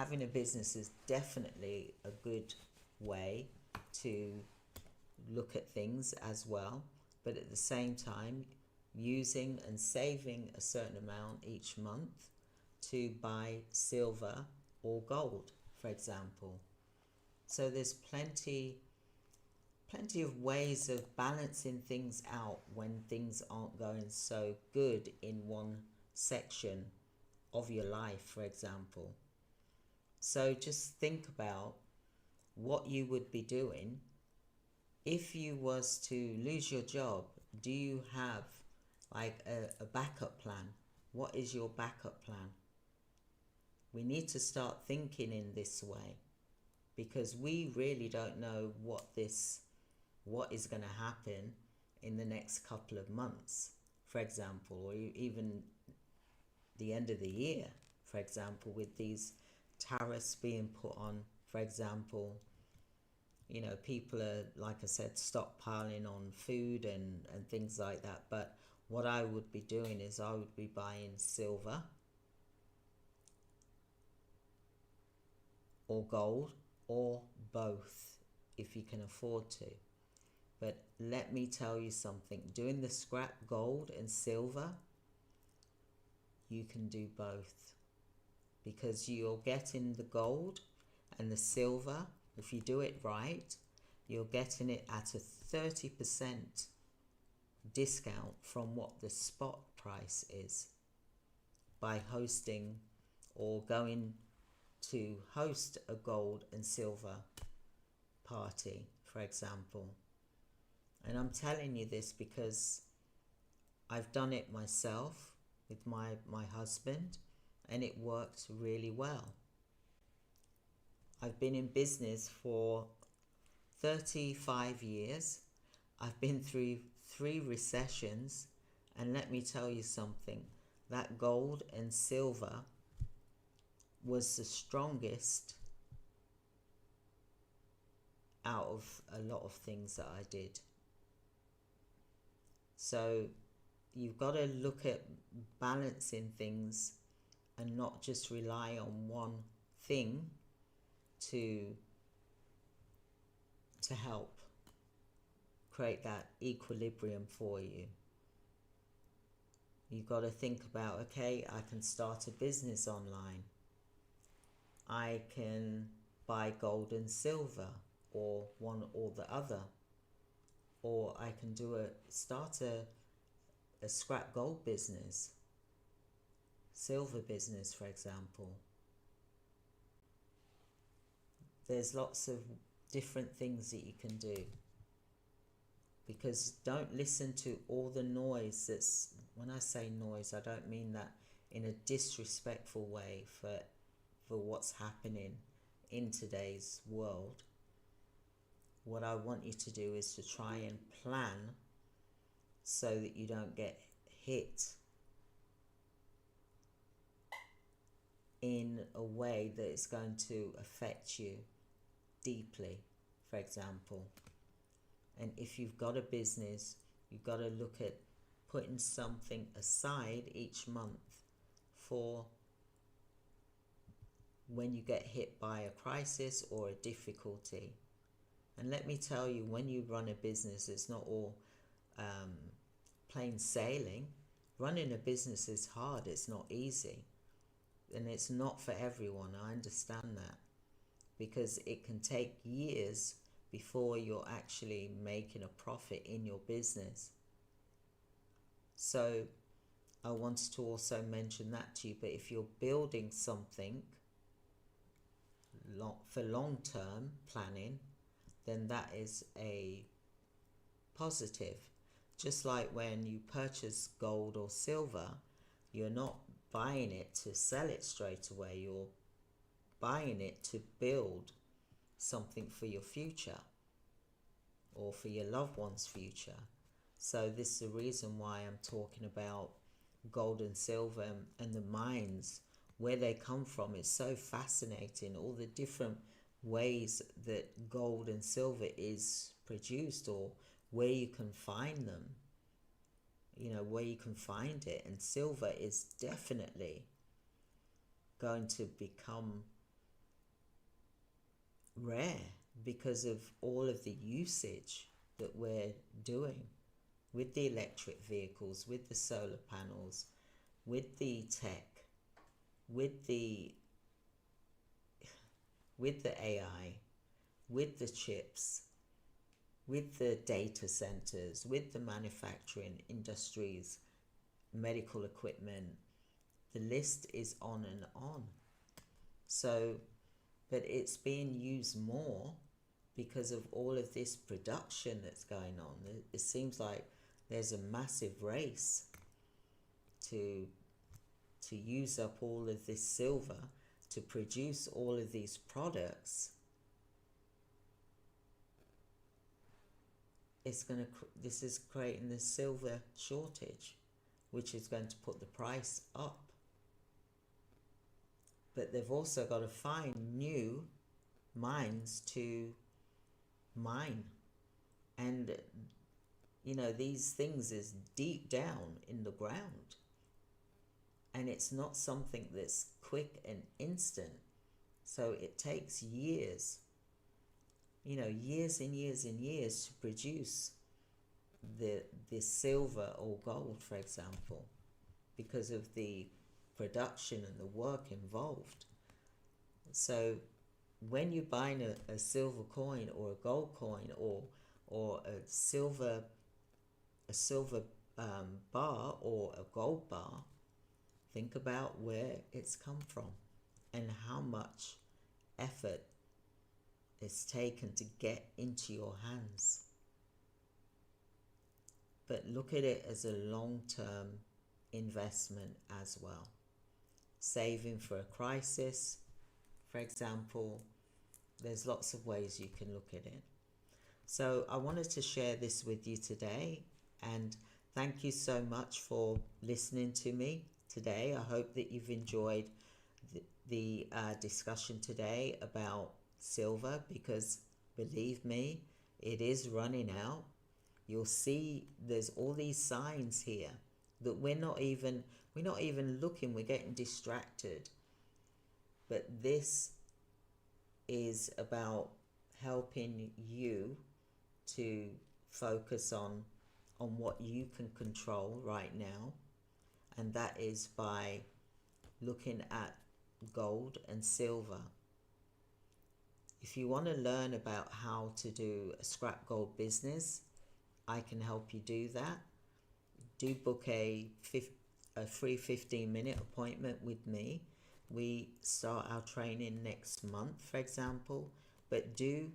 having a business is definitely a good way to look at things as well, but at the same time, using and saving a certain amount each month to buy silver or gold, for example. So there's plenty of ways of balancing things out when things aren't going so good in one section of your life, for example. So just think about what you would be doing if you was to lose your job. Do you have like a backup plan? What is your backup plan? We need to start thinking in this way, because we really don't know what is going to happen in the next couple of months, for example, or even the end of the year, for example, with these tariffs being put on, for example. People are, like I said, stockpiling on food and things like that. But what I would be doing is I would be buying silver or gold or both if you can afford to. But let me tell you something, doing the scrap gold and silver, you can do both, because you're getting the gold and the silver. If you do it right, you're getting it at a 30% discount from what the spot price is by hosting or going to host a gold and silver party, for example. And I'm telling you this because I've done it myself with my husband, and it worked really well. I've been in business for 35 years. I've been through 3 recessions, and let me tell you something, that gold and silver was the strongest out of a lot of things that I did. So you've got to look at balancing things and not just rely on one thing to help create that equilibrium for you. You've got to think about, okay, I can start a business online. I can buy gold and silver, or one or the other. Or I can start a scrap gold business, silver business, for example. There's lots of different things that you can do, because don't listen to all the noise. When I say noise, I don't mean that in a disrespectful way for what's happening in today's world. What I want you to do is to try and plan so that you don't get hit in a way that is going to affect you deeply, for example. And if you've got a business, you've got to look at putting something aside each month for when you get hit by a crisis or a difficulty. And let me tell you, when you run a business, it's not all plain sailing. Running a business is hard, it's not easy. And it's not for everyone, I understand that. Because it can take years before you're actually making a profit in your business. So I wanted to also mention that to you. But if you're building something for long-term planning, then that is a positive. Just like when you purchase gold or silver, you're not buying it to sell it straight away. You're buying it to build something for your future or for your loved one's future. So this is the reason why I'm talking about gold and silver and the mines, where they come from. It's so fascinating, all the different ways that gold and silver is produced, or where you can find them, where you can find it. And silver is definitely going to become rare because of all of the usage that we're doing with the electric vehicles, with the solar panels, with the tech, with the AI, with the chips, with the data centers, with the manufacturing industries, medical equipment. The list is on and on. So, but it's being used more because of all of this production that's going on. It seems like there's a massive race to use up all of this silver to produce all of these products. This is creating the silver shortage, which is going to put the price up. But they've also got to find new mines to mine. And, these things is deep down in the ground. And it's not something that's quick and instant. So it takes years, years and years and years to produce the silver or gold, for example, because of the production and the work involved. So when you're buying a silver coin or a gold coin or a silver bar or a gold bar, think about where it's come from and how much effort it's taken to get into your hands. But look at it as a long-term investment as well. Saving for a crisis, for example. There's lots of ways you can look at it. So I wanted to share this with you today, and thank you so much for listening to me today. I hope that you've enjoyed the discussion today about silver, because believe me, it is running out. You'll see there's all these signs here that we're not even looking, we're getting distracted. But this is about helping you to focus on what you can control right now, and that is by looking at gold and silver. If you want to learn about how to do a scrap gold business, I can help you do that. Do book a free 15-minute appointment with me. We start our training next month, for example, but do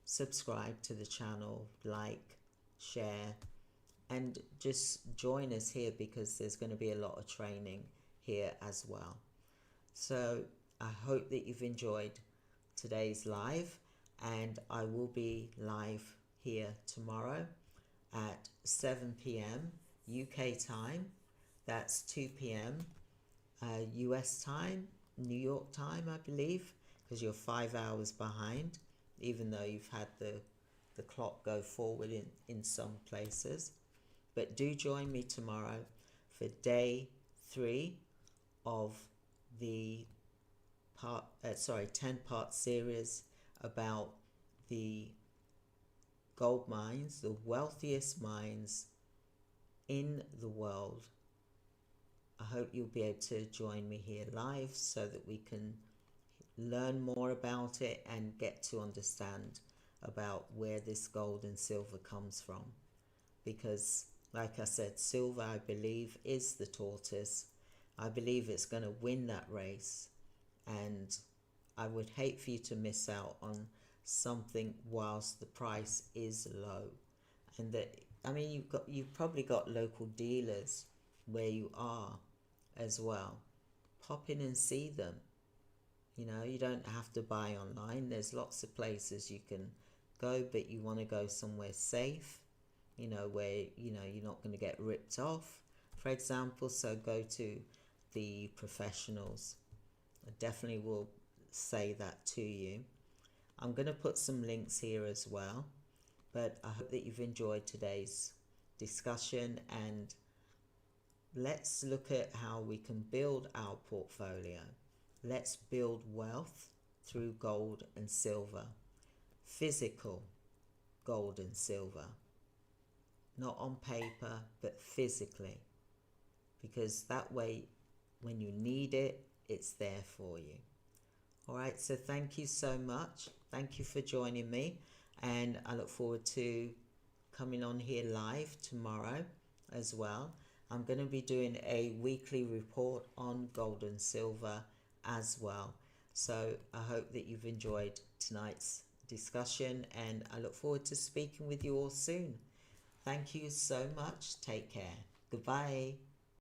subscribe to the channel, like, share, and just join us here, because there's going to be a lot of training here as well. So I hope that you've enjoyed today's live, and I will be live here tomorrow at 7 p.m. UK time. That's 2 p.m. US time, New York time, I believe, because you're 5 hours behind, even though you've had the clock go forward in some places. But do join me tomorrow for day 3 of the 10-part series about the gold mines, the wealthiest mines in the world. I hope you'll be able to join me here live so that we can learn more about it and get to understand about where this gold and silver comes from. Because, like I said, silver, I believe, is the tortoise. I believe it's going to win that race, and I would hate for you to miss out on something whilst the price is low. And that, you've probably got local dealers where you are as well. Pop in and see them. You don't have to buy online. There's lots of places you can go, but you want to go somewhere safe, where you're not going to get ripped off, for example. So go to the professionals. I definitely will say that to you. I'm going to put some links here as well, but I hope that you've enjoyed today's discussion, and let's look at how we can build our portfolio. Let's build wealth through gold and silver. physical gold and silver, not on paper, but physically, because that way, when you need it, it's there for you. All right, so thank you so much. Thank you for joining me, and I look forward to coming on here live tomorrow as well. I'm going to be doing a weekly report on gold and silver as well. So I hope that you've enjoyed tonight's discussion, and I look forward to speaking with you all soon. Thank you so much. Take care. Goodbye.